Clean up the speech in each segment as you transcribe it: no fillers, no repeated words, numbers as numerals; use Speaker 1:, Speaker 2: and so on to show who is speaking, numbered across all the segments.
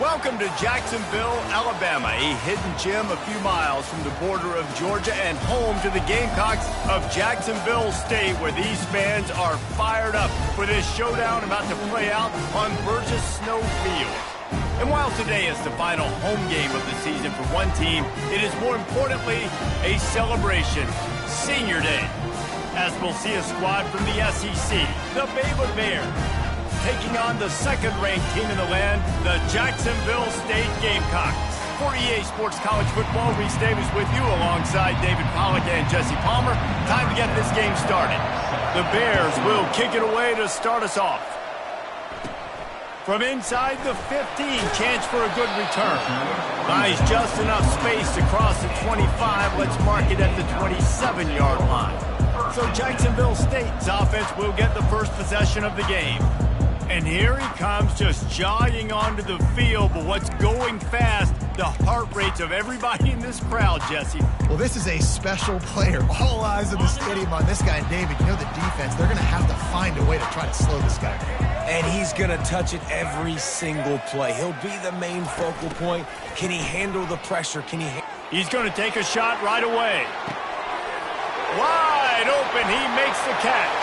Speaker 1: Welcome to Jacksonville, Alabama, a hidden gem a few miles from the border of Georgia and home to the Gamecocks of Jacksonville State, where these fans are fired up for this showdown about to play out on Burgess Snow Field. And while today is the final home game of the season for one team, it is more importantly a celebration, Senior Day, as we'll see a squad from the SEC, the Baylor Bears, taking on the second-ranked team in the land, the Jacksonville State Gamecocks. For EA Sports College Football, Reese Davis with you alongside David Pollack and Jesse Palmer. Time to get this game started. The Bears will kick it away to start us off. From inside the 15, chance for a good return. Buys just enough space to cross the 25. Let's mark it at the 27-yard line. So Jacksonville State's offense will get the first possession of the game. And here he comes, just jogging onto the field. But what's going fast? The heart rates of everybody in this crowd, Jesse.
Speaker 2: Well, this is a special player. All eyes in the stadium on this guy. And David, you know the defense, they're going to have to find a way to try to slow this guy down.
Speaker 3: And he's going to touch it every single play. He'll be the main focal point. Can he handle the pressure?
Speaker 1: He's going to take a shot right away. Wide open, he makes the catch.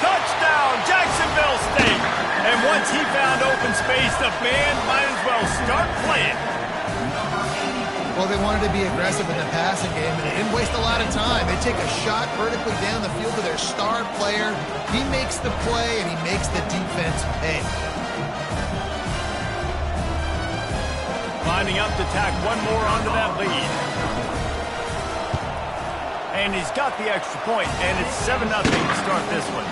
Speaker 1: Touchdown, Jacksonville State. And once he found open space, the band might as well start playing.
Speaker 2: Well, they wanted to be aggressive in the passing game, and they didn't waste a lot of time. They take a shot vertically down the field to their star player. He makes the play, and he makes the defense pay.
Speaker 1: Lining up to tack one more onto that lead. And he's got the extra point, and it's 7-0 to start this one.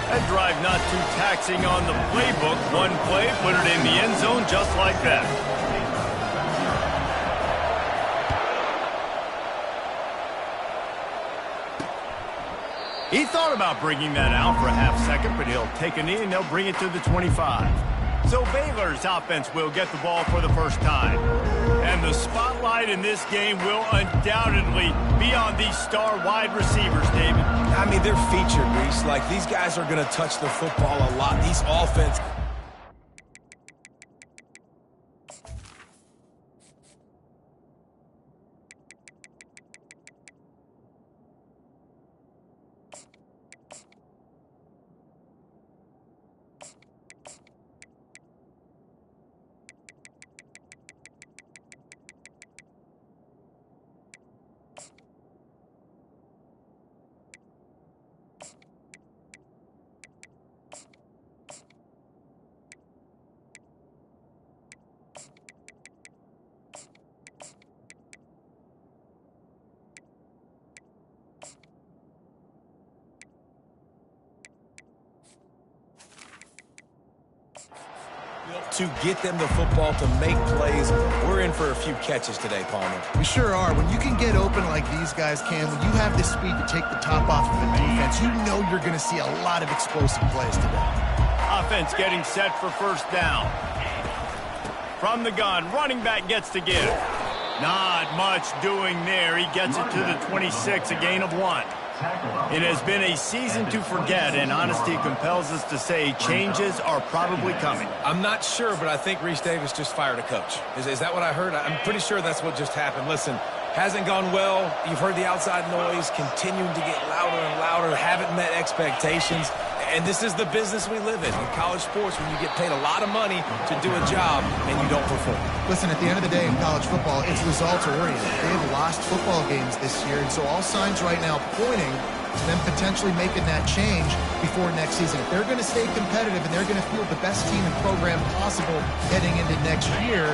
Speaker 1: That drive not too taxing on the playbook. One play, put it in the end zone just like that. He thought about bringing that out for a half second, but he'll take a knee and they'll bring it to the 25. So Baylor's offense will get the ball for the first time. And the spotlight in this game will undoubtedly be on these star wide receivers, David.
Speaker 3: I mean, they're featured, Reese. Like, these guys are going to touch the football a lot. These offense... to get them the football to make plays. We're in for a few catches today, Palmer.
Speaker 2: We sure are. When you can get open like these guys can, when you have the speed to take the top off of the defense, you know you're going to see a lot of explosive plays today.
Speaker 1: Offense getting set for first down. From the gun, running back gets to give. Not much doing there. He gets it to the 26, a gain of 1. It has been a season to forget, and honesty compels us to say changes are probably coming.
Speaker 3: I'm not sure, but I think Reese Davis just fired a coach. Is that what I heard? I'm pretty sure that's what just happened. Listen, hasn't gone well. You've heard the outside noise, continuing to get louder and louder, haven't met expectations. And this is the business we live in college sports, when you get paid a lot of money to do a job and you don't perform.
Speaker 2: Listen, at the end of the day in college football, it's results-oriented. They have lost football games this year, and so all signs right now pointing to them potentially making that change before next season. If they're going to stay competitive and they're going to field the best team and program possible heading into next year,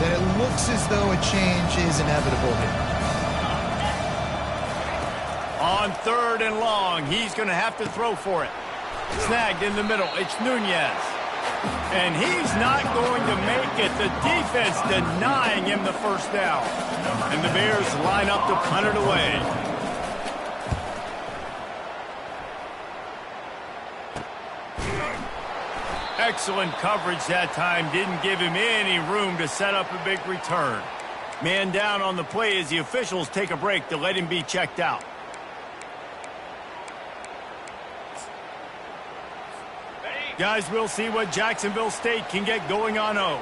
Speaker 2: then it looks as though a change is inevitable here.
Speaker 1: On 3rd and long, he's going to have to throw for it. Snagged in the middle, it's Nunez. And he's not going to make it. The defense denying him the first down. And the Bears line up to punt it away. Excellent coverage that time. Didn't give him any room to set up a big return. Man down on the play as the officials take a break to let him be checked out. Guys, we'll see what Jacksonville State can get going on 0.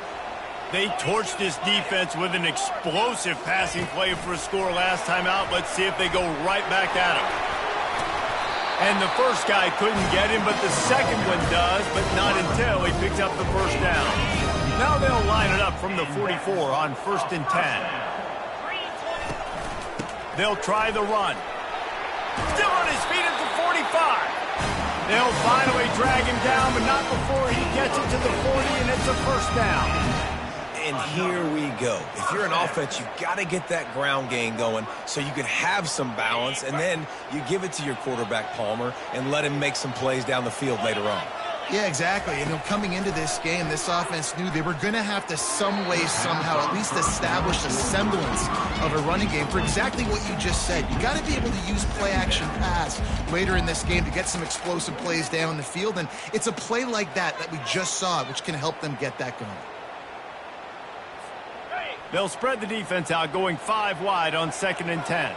Speaker 1: They torched this defense with an explosive passing play for a score last time out. Let's see if they go right back at him. And the first guy couldn't get him, but the second one does, but not until he picks up the first down. Now they'll line it up from the 44 on 1st and 10. They'll try the run. Still on his feet at the 45. They'll finally drag him down, but not before he gets it to the 40, and it's a first down.
Speaker 3: And here we go. If you're an offense, you've got to get that ground game going so you can have some balance, and then you give it to your quarterback, Palmer, and let him make some plays down the field later on.
Speaker 2: Yeah, exactly. And coming into this game, this offense knew they were going to have to some way, somehow, at least establish a semblance of a running game for exactly what you just said. You got to be able to use play-action pass later in this game to get some explosive plays down the field. And it's a play like that we just saw, which can help them get that going.
Speaker 1: They'll spread the defense out, going 5 wide on 2nd and 10.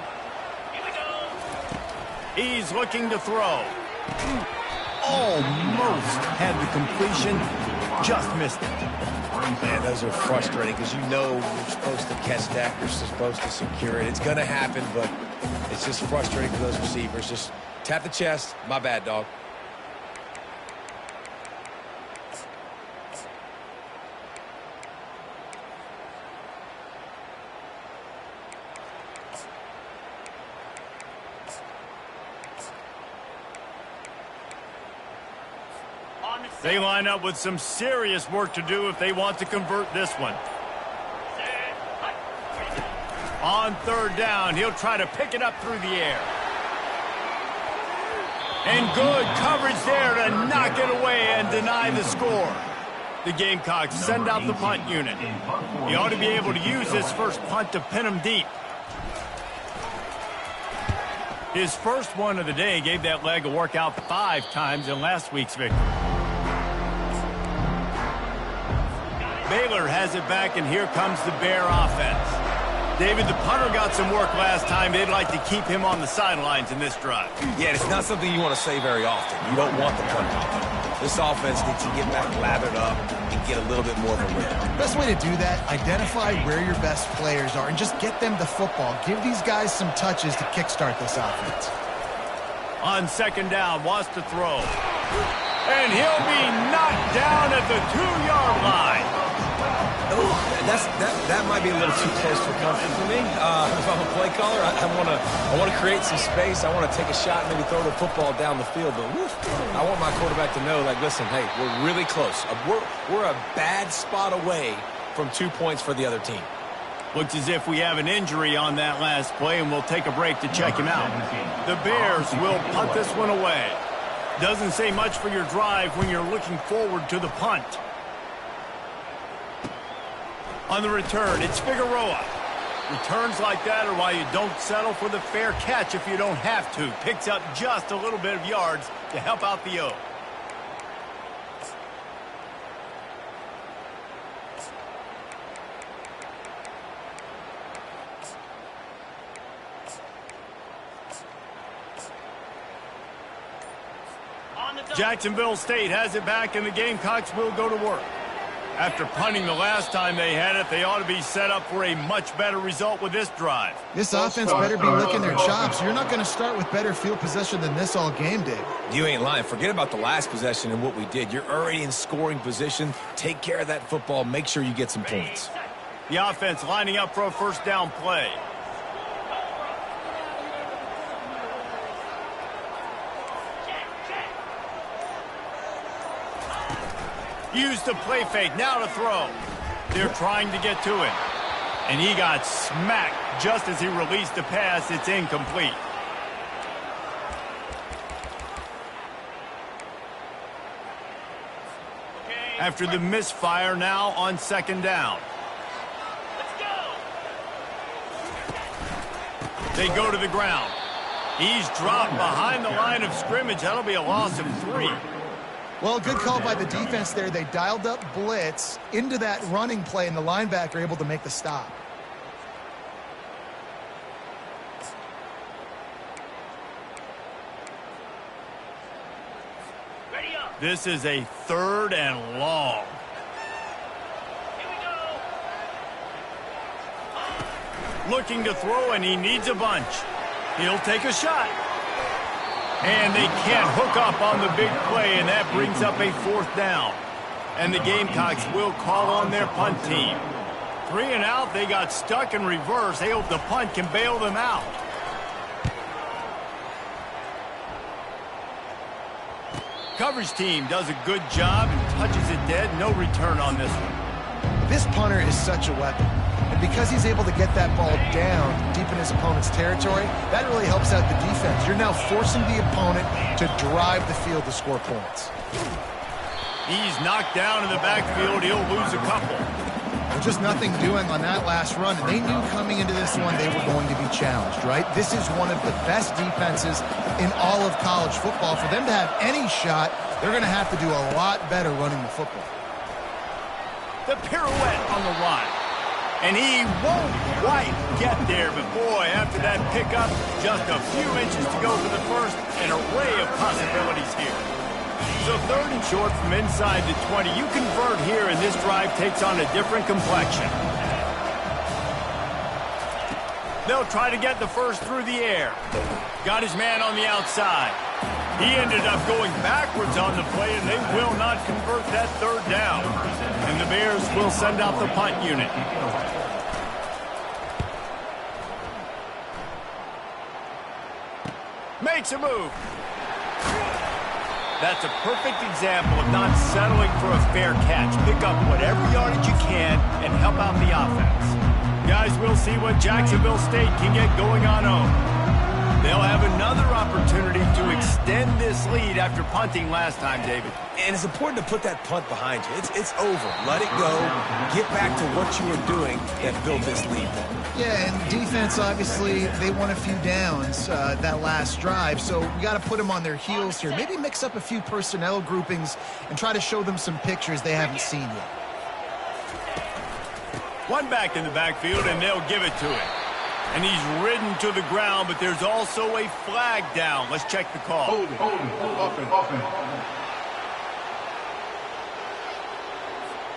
Speaker 1: He's looking to throw. Almost had the completion, just missed it.
Speaker 3: Man, those are frustrating because you know you're supposed to catch that, you're supposed to secure it. It's going to happen, but it's just frustrating for those receivers. Just tap the chest. My bad, dog.
Speaker 1: They line up with some serious work to do if they want to convert this one. On 3rd down, he'll try to pick it up through the air. And good coverage there to knock it away and deny the score. The Gamecocks send out the punt unit. He ought to be able to use his first punt to pin him deep. His first one of the day gave that leg a workout 5 times in last week's victory. Baylor has it back, and here comes the Bear offense. David, the punter got some work last time. They'd like to keep him on the sidelines in this drive.
Speaker 3: Yeah, it's not something you want to say very often. You don't want the punter. This offense needs to get back lathered up and get a little bit more of a rhythm.
Speaker 2: Best way to do that, identify where your best players are and just get them the football. Give these guys some touches to kickstart this offense.
Speaker 1: On 2nd down, wants to throw. And he'll be knocked down at the 2-yard line.
Speaker 3: That might be a little too close for comfort for me. If I'm a play caller, I want to create some space. I want to take a shot and maybe throw the football down the field. But I want my quarterback to know, like, listen, hey, we're really close. We're a bad spot away from 2 points for the other team.
Speaker 1: Looks as if we have an injury on that last play, and we'll take a break to check him out. The Bears will punt this one away. Doesn't say much for your drive when you're looking forward to the punt. On the return, it's Figueroa. Returns like that are why you don't settle for the fair catch if you don't have to. Picks up just a little bit of yards to help out the O. Jacksonville State has it back, and the Gamecocks will go to work. After punting the last time they had it, they ought to be set up for a much better result with this drive.
Speaker 2: This offense better be licking their chops. You're not going to start with better field possession than this all game, Dave.
Speaker 3: You ain't lying. Forget about the last possession and what we did. You're already in scoring position. Take care of that football. Make sure you get some points.
Speaker 1: The offense lining up for a first down play. Used to play fake, now to throw. They're trying to get to him. And he got smacked just as he released the pass. It's incomplete. After the misfire, now on 2nd down. They go to the ground. He's dropped behind the line of scrimmage. That'll be a loss of 3.
Speaker 2: Well, good call by the defense there. They dialed up blitz into that running play, and the linebacker able to make the stop.
Speaker 1: This is a 3rd and long. looking to throw, and he needs a bunch. He'll take a shot. And they can't hook up on the big play, and that brings up a 4th down. And the Gamecocks will call on their punt team. 3 and out, they got stuck in reverse. They hope the punt can bail them out. Coverage team does a good job and touches it dead. No return on this one.
Speaker 2: This punter is such a weapon. And because he's able to get that ball down deep in his opponent's territory, that really helps out the defense. You're now forcing the opponent to drive the field to score points.
Speaker 1: He's knocked down in the backfield. He'll lose a couple.
Speaker 2: There's just nothing doing on that last run, and they knew coming into this one they were going to be challenged, right? This is one of the best defenses in all of college football. For them to have any shot, they're going to have to do a lot better running the football.
Speaker 1: The pirouette on the line. And he won't quite get there, but boy, after that pickup, just a few inches to go for the first, an array of possibilities here. So 3rd and short from inside the 20. You convert here, and this drive takes on a different complexion. They'll try to get the first through the air. Got his man on the outside. He ended up going backwards on the play, and they will not convert that 3rd down. And the Bears will send out the punt unit. Makes a move. That's a perfect example of not settling for a fair catch. Pick up whatever yardage you can and help out the offense. Guys, we'll see what Jacksonville State can get going on home. They'll have another opportunity to extend this lead after punting last time, David.
Speaker 3: And it's important to put that punt behind you. It's over. Let it go. Get back to what you were doing that built this lead.
Speaker 2: Yeah, and defense, obviously, they won a few downs that last drive, so we got to put them on their heels here. Maybe mix up a few personnel groupings and try to show them some pictures they haven't seen yet.
Speaker 1: One back in the backfield, and they'll give it to him. And he's ridden to the ground, but there's also a flag down. Let's check the call.
Speaker 4: Hold it.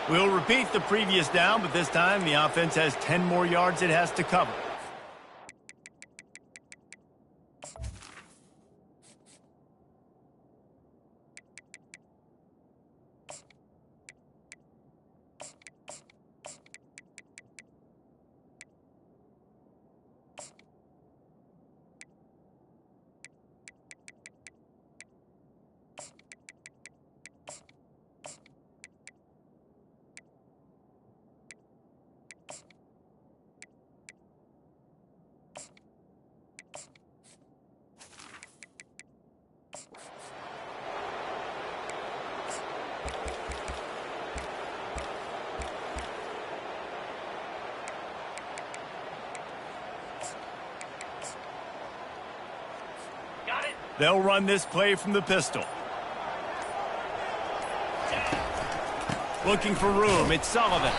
Speaker 1: We'll repeat the previous down, but this time the offense has 10 more yards it has to cover. They'll run this play from the pistol. Looking for room. It's Sullivan.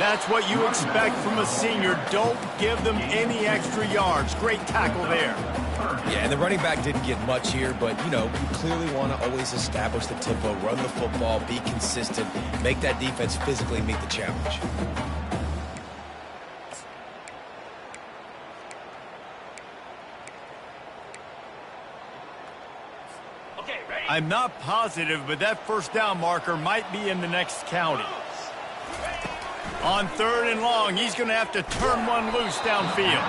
Speaker 1: That's what you expect from a senior. Don't give them any extra yards. Great tackle there.
Speaker 3: Yeah, and the running back didn't get much here, but, you know, you clearly want to always establish the tempo, run the football, be consistent, make that defense physically meet the challenge.
Speaker 1: I'm not positive, but that first down marker might be in the next county. On 3rd and long, he's going to have to turn one loose downfield.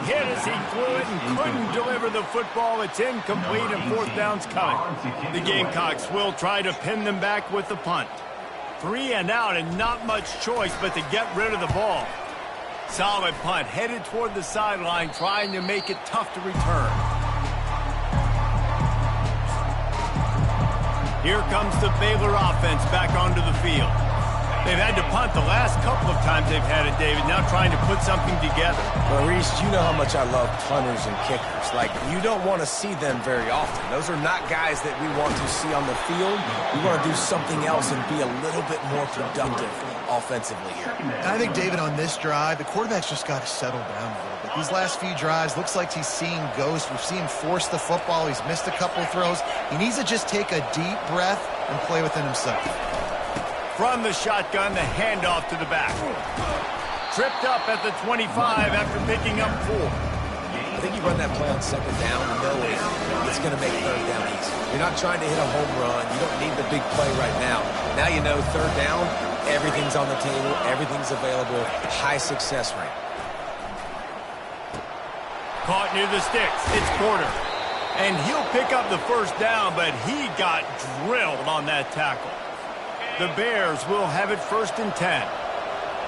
Speaker 1: Hit as he threw it and couldn't deliver the football. It's incomplete and 4th down's coming. The Gamecocks will try to pin them back with the punt. 3 and out and not much choice but to get rid of the ball. Solid punt, headed toward the sideline, trying to make it tough to return. Here comes the Baylor offense back onto the field. They've had to punt the last couple of times they've had it, David, now trying to put something together.
Speaker 3: Well, Reese, you know how much I love punters and kickers. Like, you don't want to see them very often. Those are not guys that we want to see on the field. We want to do something else and be a little bit more productive offensively here.
Speaker 2: I think, David, on this drive, the quarterback's just got to settle down a little bit. These last few drives, looks like he's seeing ghosts. We've seen him force the football. He's missed a couple of throws. He needs to just take a deep breath and play within himself.
Speaker 1: From the shotgun, the handoff to the back. Tripped up at the 25 after picking up 4.
Speaker 3: I think you run that play on second down knowing it's going to make third down easy. You're not trying to hit a home run. You don't need the big play right now. Now you know third down, everything's on the table, everything's available, high success rate.
Speaker 1: Caught near the sticks. It's Porter. And he'll pick up the first down, but he got drilled on that tackle. The Bears will have it 1st and 10.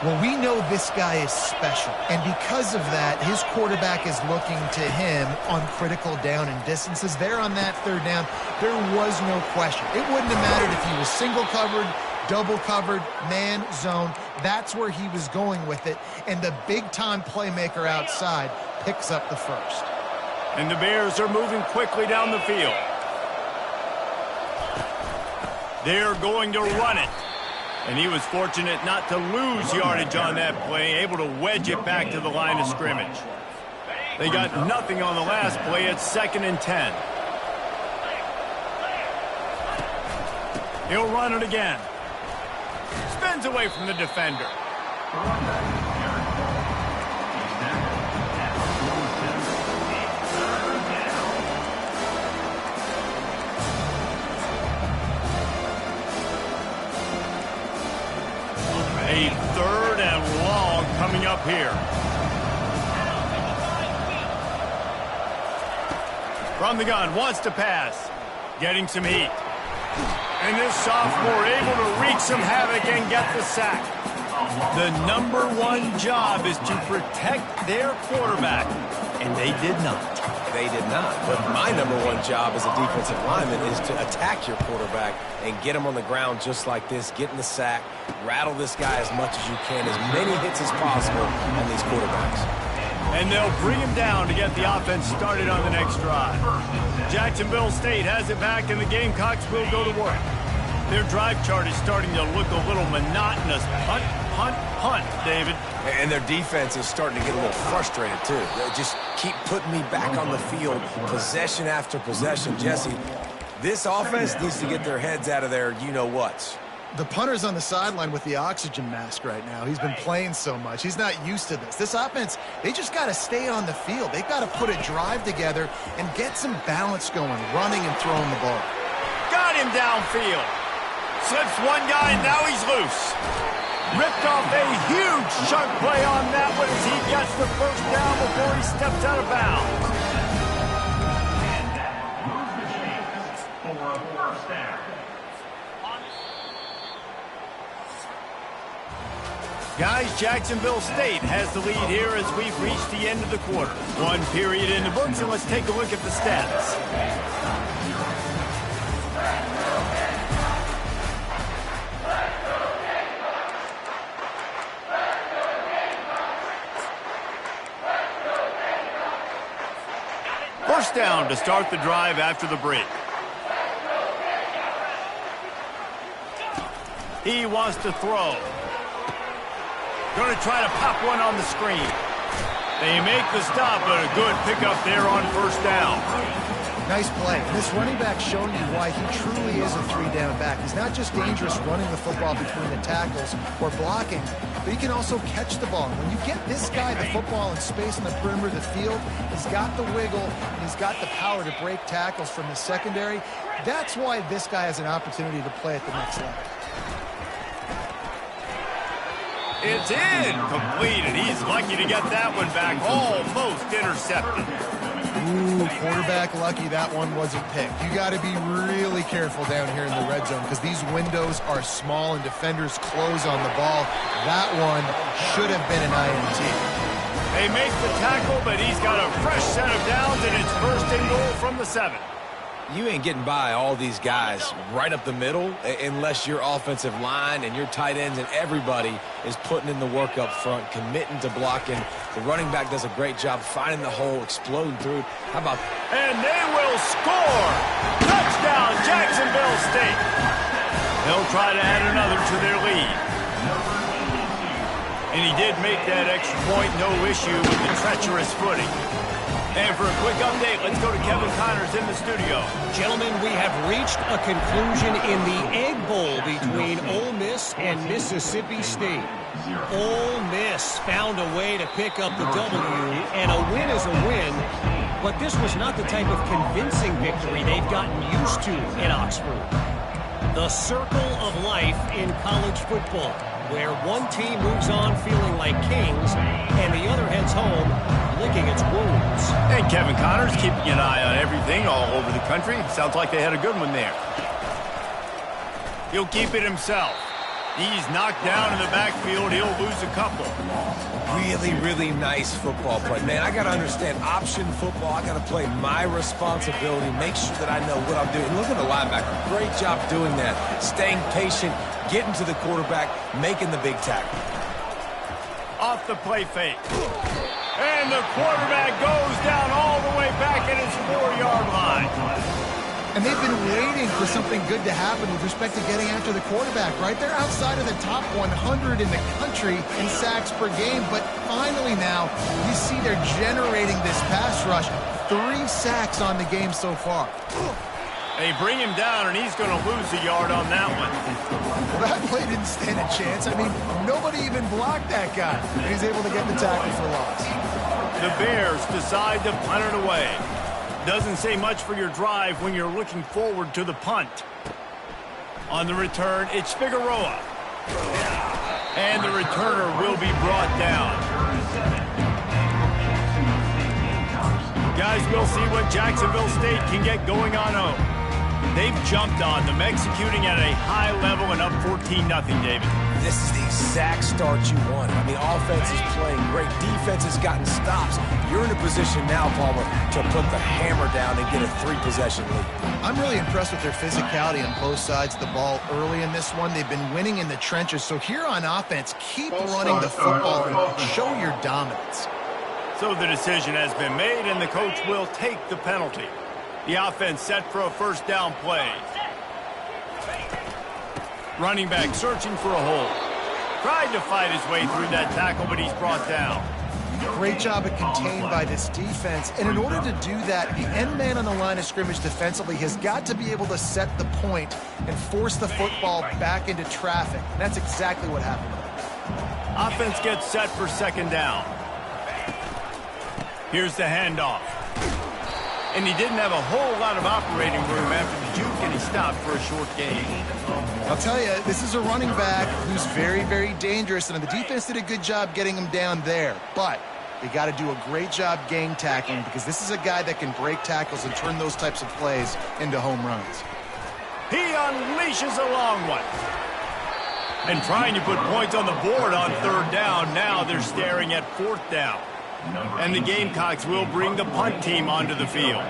Speaker 2: Well, we know this guy is special, and because of that, his quarterback is looking to him on critical down and distances. There on that third down, there was no question. It wouldn't have mattered if he was single covered, double covered, man, zone. That's where he was going with it, and the big-time playmaker outside picks up the first.
Speaker 1: And the Bears are moving quickly down the field. They're going to run it. And he was fortunate not to lose yardage on that play, able to wedge it back to the line of scrimmage. They got nothing on the last play. It's 2nd and 10. He'll run it again. Spins away from the defender. A 3rd and long coming up here. From the gun, wants to pass. Getting some heat. And this sophomore able to wreak some havoc and get the sack. The #1 job is to protect their quarterback. And they did not.
Speaker 3: They did not. But my #1 job as a defensive lineman is to attack your quarterback and get him on the ground just like this, get in the sack, rattle this guy as much as you can, as many hits as possible on these quarterbacks.
Speaker 1: And they'll bring him down to get the offense started on the next drive. Jacksonville State has it back, and the Gamecocks will go to work. Their drive chart is starting to look a little monotonous. Punt, punt, punt, David.
Speaker 3: And their defense is starting to get a little frustrated, too. They just keep putting me back on the field, possession after possession. Jesse, this offense needs to get their heads out of their you-know-whats.
Speaker 2: The punter's on the sideline with the oxygen mask right now. He's been playing so much. He's not used to this. This offense, they just got to stay on the field. They've got to put a drive together and get some balance going, running and throwing the ball.
Speaker 1: Got him downfield. Slips one guy, and now he's loose. Ripped off a huge chunk play on that one as he gets the first down before he steps out of bounds. Guys, Jacksonville State has the lead here as we've reached the end of the quarter. 1 period in the books, and let's take a look at the stats. First down to start the drive after the break. He wants to throw. Going to try to pop one on the screen. They make the stop, but a good pickup there on first down.
Speaker 2: Nice play. This running back showing you why he truly is a 3-down back. He's not just dangerous running the football between the tackles or blocking, but he can also catch the ball. When you get this guy the football in space in the perimeter of the field, he's got the wiggle and he's got the power to break tackles from the secondary. That's why this guy has an opportunity to play at the next level.
Speaker 1: It's incomplete, and he's lucky to get that one back. Almost intercepted.
Speaker 2: Ooh, quarterback lucky that one wasn't picked. You got to be really careful down here in the red zone because these windows are small and defenders close on the ball. That one should have been an INT.
Speaker 1: They make the tackle, but he's got a fresh set of downs, and it's 1st and goal from the 7.
Speaker 3: You ain't getting by all these guys right up the middle unless your offensive line and your tight ends and everybody is putting in the work up front, committing to blocking. The running back does a great job finding the hole, exploding through. How about...
Speaker 1: And they will score! Touchdown, Jacksonville State! They'll try to add another to their lead. And he did make that extra point, no issue with the treacherous footing. And for a quick update, let's go to Kevin Connors in the studio.
Speaker 5: Gentlemen, we have reached a conclusion in the Egg Bowl between Ole Miss and Mississippi State. Ole Miss found a way to pick up the W, and a win is a win, but this was not the type of convincing victory they've gotten used to in Oxford. The circle of life in college football, where one team moves on feeling like kings, and the other heads home licking its wounds.
Speaker 1: And Kevin Connors keeping an eye on everything all over the country. Sounds like they had a good one there. He'll keep it himself. He's knocked down in the backfield. He'll lose a couple.
Speaker 3: Really, really nice football play. Man, I got to understand option football. I got to play my responsibility, make sure that I know what I'm doing. Look at the linebacker. Great job doing that. Staying patient, getting to the quarterback, making the big tackle.
Speaker 1: Off the play fake. And the quarterback goes down all the way back at his 4-yard line.
Speaker 2: And they've been waiting for something good to happen with respect to getting after the quarterback, right? They're outside of the top 100 in the country in sacks per game, but finally now you see they're generating this pass rush. 3 sacks on the game so far.
Speaker 1: They bring him down, and he's going to lose a yard on that one.
Speaker 2: Well, that play didn't stand a chance. I mean, nobody even blocked that guy. He's able to get the tackle for loss.
Speaker 1: The Bears decide to punt it away. Doesn't say much for your drive when you're looking forward to the punt. On the return, it's Figueroa. And the returner will be brought down. Guys, we'll see what Jacksonville State can get going on home. They've jumped on them, executing at a high level and up 14-0, David.
Speaker 3: This is the exact start you want. I mean, offense is playing great. Defense has gotten stops. You're in a position now, Palmer, to put the hammer down and get a 3-possession lead.
Speaker 2: I'm really impressed with their physicality on both sides of the ball early in this one. They've been winning in the trenches. So here on offense, keep running the football and show your dominance.
Speaker 1: So the decision has been made, and the coach will take the penalty. The offense set for a first down play. Running back searching for a hole. Tried to fight his way through that tackle, but he's brought down.
Speaker 2: Great job at contained by this defense. And in order to do that, the end man on the line of scrimmage defensively has got to be able to set the point and force the football back into traffic. And that's exactly what happened.
Speaker 1: Offense gets set for second down. Here's the handoff. And he didn't have a whole lot of operating room after the juke, and he stopped for a short gain.
Speaker 2: I'll tell you, this is a running back who's very, very dangerous, and the defense did a good job getting him down there. But they got to do a great job game tackling, because this is a guy that can break tackles and turn those types of plays into home runs.
Speaker 1: He unleashes a long one. And trying to put points on the board on third down. Now they're staring at fourth down. And the Gamecocks will bring the punt team onto the field.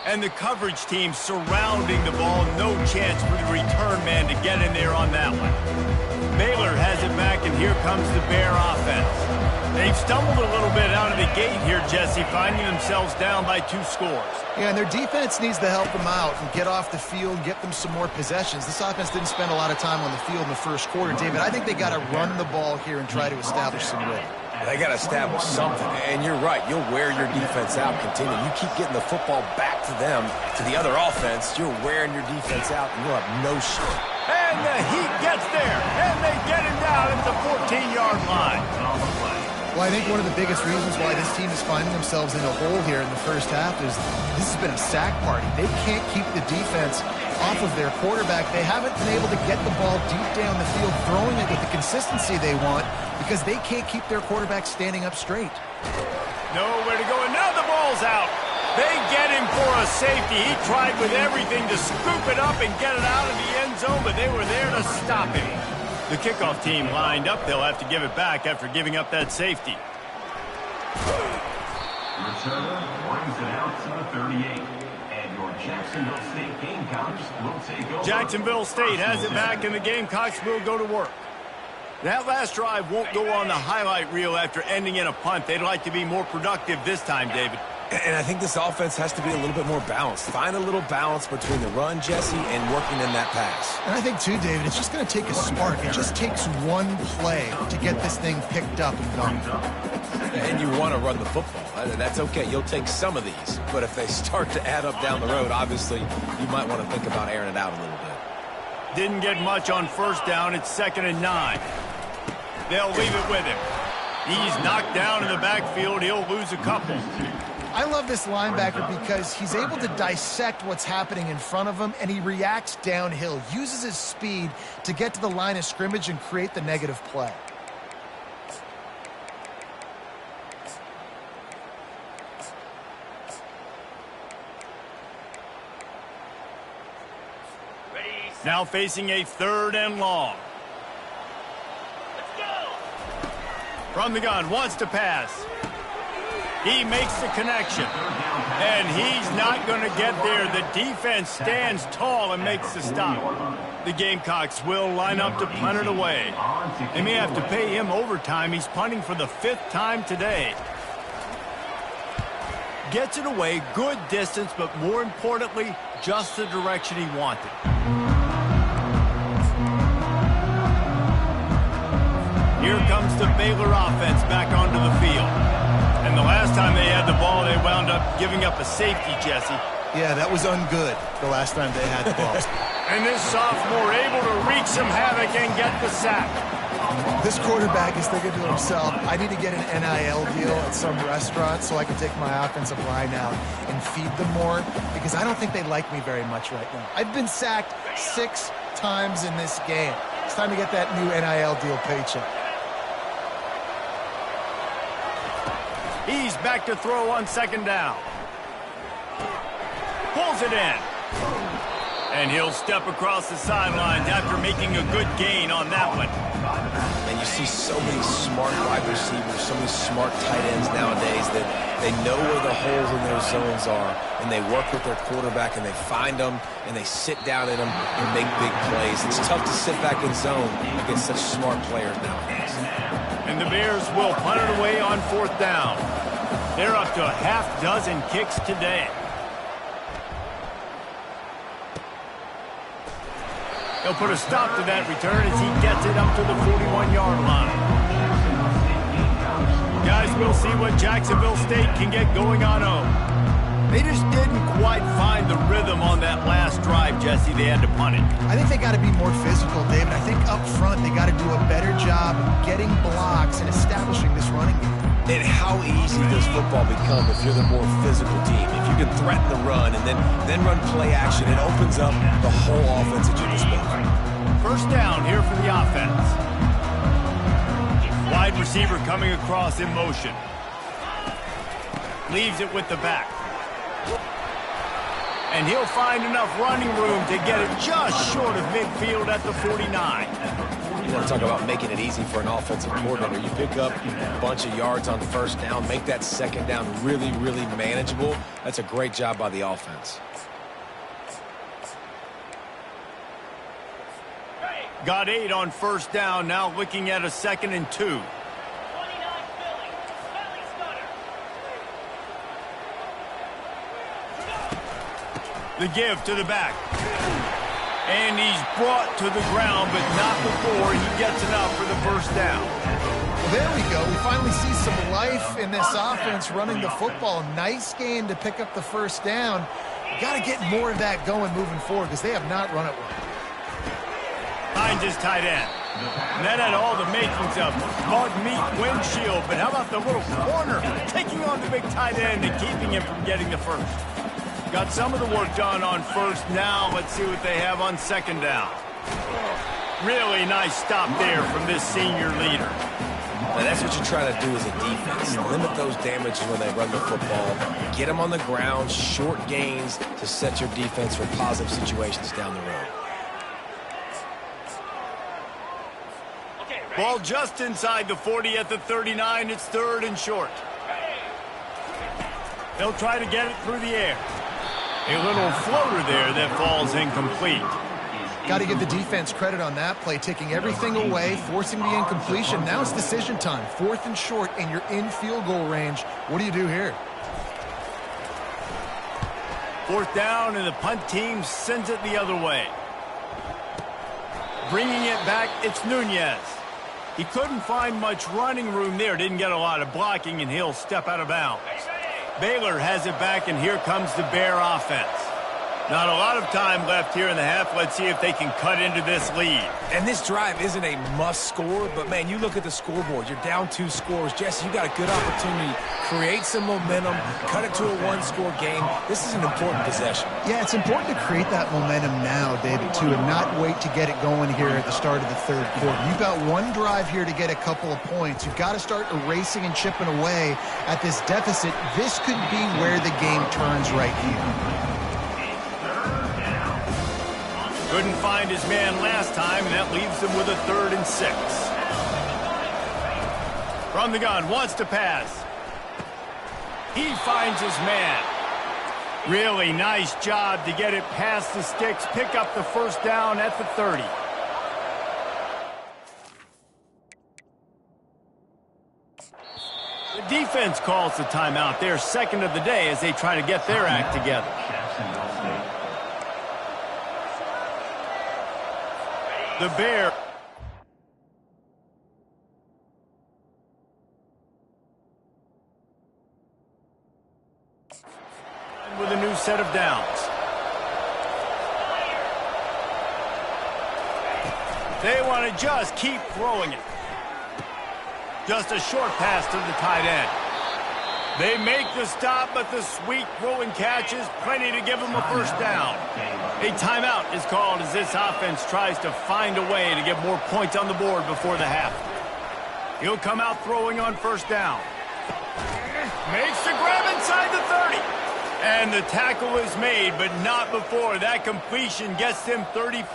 Speaker 1: And the coverage team surrounding the ball. No chance for the return man to get in there on that one. Baylor has it back, and here comes the Bear offense. They've stumbled a little bit out of the gate here, Jesse, finding themselves down by 2 scores.
Speaker 2: Yeah, and their defense needs to help them out and get off the field, get them some more possessions. This offense didn't spend a lot of time on the field in the first quarter. David, I think they got to run the ball here and try to establish some rhythm.
Speaker 3: They got to establish something, and you're right. You'll wear your defense out, continue. You keep getting the football back to them, to the other offense, you're wearing your defense out, and you'll have no shot.
Speaker 1: And the Heat gets there, and they get him down at the 14-yard line.
Speaker 2: Well, I think one of the biggest reasons why this team is finding themselves in a hole here in the first half is this has been a sack party. They can't keep the defense off of their quarterback. They haven't been able to get the ball deep down the field, throwing it with the consistency they want, because they can't keep their quarterback standing up straight.
Speaker 1: Nowhere to go, and now the ball's out. They get him for a safety. He tried with everything to scoop it up and get it out of the end zone, but they were there to stop him. The kickoff team lined up. They'll have to give it back after giving up that safety.
Speaker 6: Returner brings it out to the 38. And your Jacksonville State Gamecocks will take over.
Speaker 1: Jacksonville State has it back, and the Gamecocks will go to work. That last drive won't go on the highlight reel after ending in a punt. They'd like to be more productive this time, David.
Speaker 3: And I think this offense has to be a little bit more balanced. Find a little balance between the run, Jesse, and working in that pass.
Speaker 2: And I think, too, David, it's just going to take a spark. It just takes one play to get this thing picked up and going.
Speaker 3: And you want to run the football. That's okay. You'll take some of these. But if they start to add up down the road, obviously, you might want to think about airing it out a little bit.
Speaker 1: Didn't get much on first down. It's 2nd and 9. They'll leave it with him. He's knocked down in the backfield. He'll lose a couple.
Speaker 2: I love this linebacker because he's able to dissect what's happening in front of him, and he reacts downhill, uses his speed to get to the line of scrimmage and create the negative play.
Speaker 1: Now facing a 3rd and long. From the gun, wants to pass. He makes the connection. And he's not going to get there. The defense stands tall and makes the stop. The Gamecocks will line up to punt it away. They may have to pay him overtime. He's punting for the 5th time today. Gets it away, good distance, but more importantly, just the direction he wanted. Here comes the Baylor offense back onto the field. And the last time they had the ball, they wound up giving up a safety, Jesse.
Speaker 2: Yeah, that was ungood the last time they had the ball.
Speaker 1: And this sophomore able to wreak some havoc and get the sack.
Speaker 2: This quarterback is thinking to himself, I need to get an NIL deal at some restaurant so I can take my offensive line out and feed them more, because I don't think they like me very much right now. I've been sacked 6 times in this game. It's time to get that new NIL deal paycheck.
Speaker 1: He's back to throw on 2nd down. Pulls it in. And he'll step across the sidelines after making a good gain on that one.
Speaker 3: And you see so many smart wide receivers, so many smart tight ends nowadays that they know where the holes in their zones are, and they work with their quarterback, and they find them, and they sit down in them and make big plays. It's tough to sit back in zone against such smart players nowadays.
Speaker 1: And the Bears will punt it away on 4th down. They're up to a half dozen kicks today. He'll put a stop to that return as he gets it up to the 41-yard line. Guys, we'll see what Jacksonville State can get going on home. They just didn't quite find the rhythm on that last drive, Jesse. They had to punt it.
Speaker 2: I think they got to be more physical, David. I think up front they got to do a better job getting blocks and establishing this running game.
Speaker 3: And how easy does football become if you're the more physical team? If you can threaten the run and then run play action, it opens up the whole offense at your disposal.
Speaker 1: 1st down here for the offense. Wide receiver coming across in motion. Leaves it with the back. And he'll find enough running room to get it just short of midfield at the 49.
Speaker 3: You want to talk about making it easy for an offensive coordinator. You pick up a bunch of yards on 1st down, make that 2nd down really, really manageable. That's a great job by the offense.
Speaker 1: Got 8 on 1st down, now looking at a 2nd and 2. The give to the back. And he's brought to the ground, but not before he gets enough for the 1st down.
Speaker 2: Well, there we go. We finally see some life in this offense running the football. Nice game to pick up the 1st down. Got to get more of that going moving forward because they have not run it well.
Speaker 1: Finds his tight end. And that had all the makings of mud meat windshield, but how about the little corner taking on the big tight end and keeping him from getting the 1st? Got some of the work done on 1st. Now let's see what they have on 2nd down. Really nice stop there from this senior leader.
Speaker 3: Now that's what you try to do as a defense. Limit those damages when they run the football. Get them on the ground, short gains to set your defense for positive situations down the road.
Speaker 1: Ball just inside the 40 at the 39. It's 3rd and short. They'll try to get it through the air. A little floater there that falls incomplete.
Speaker 2: Got to give the defense credit on that play, taking everything away, forcing the incompletion. Now it's decision time. 4th and short, and you're in field goal range. What do you do here?
Speaker 1: 4th down, and the punt team sends it the other way. Bringing it back, it's Nunez. He couldn't find much running room there. Didn't get a lot of blocking, and he'll step out of bounds. Baylor has it back, and here comes the Bear offense. Not a lot of time left here in the half. Let's see if they can cut into this lead.
Speaker 3: And this drive isn't a must score, but, man, you look at the scoreboard. You're down 2 scores. Jesse, you got a good opportunity. Create some momentum. Cut it to a 1-score game. This is an important possession.
Speaker 2: Yeah, it's important to create that momentum now, David, too, and not wait to get it going here at the start of the 3rd quarter. You've got one drive here to get a couple of points. You've got to start erasing and chipping away at this deficit. This could be where the game turns right here.
Speaker 1: Couldn't find his man last time, and that leaves him with a 3rd and 6. From the gun, wants to pass. He finds his man. Really nice job to get it past the sticks, pick up the 1st down at the 30. The defense calls the timeout. Their 2nd of the day as they try to get their act together. The Bear with a new set of downs. They want to just keep throwing it. Just a short pass to the tight end. They make the stop, but the sweet throw and catch is plenty to give them a 1st down. A timeout is called as this offense tries to find a way to get more points on the board before the half. He'll come out throwing on 1st down. Makes the grab inside the 30. And the tackle is made, but not before. That completion gets them 30+.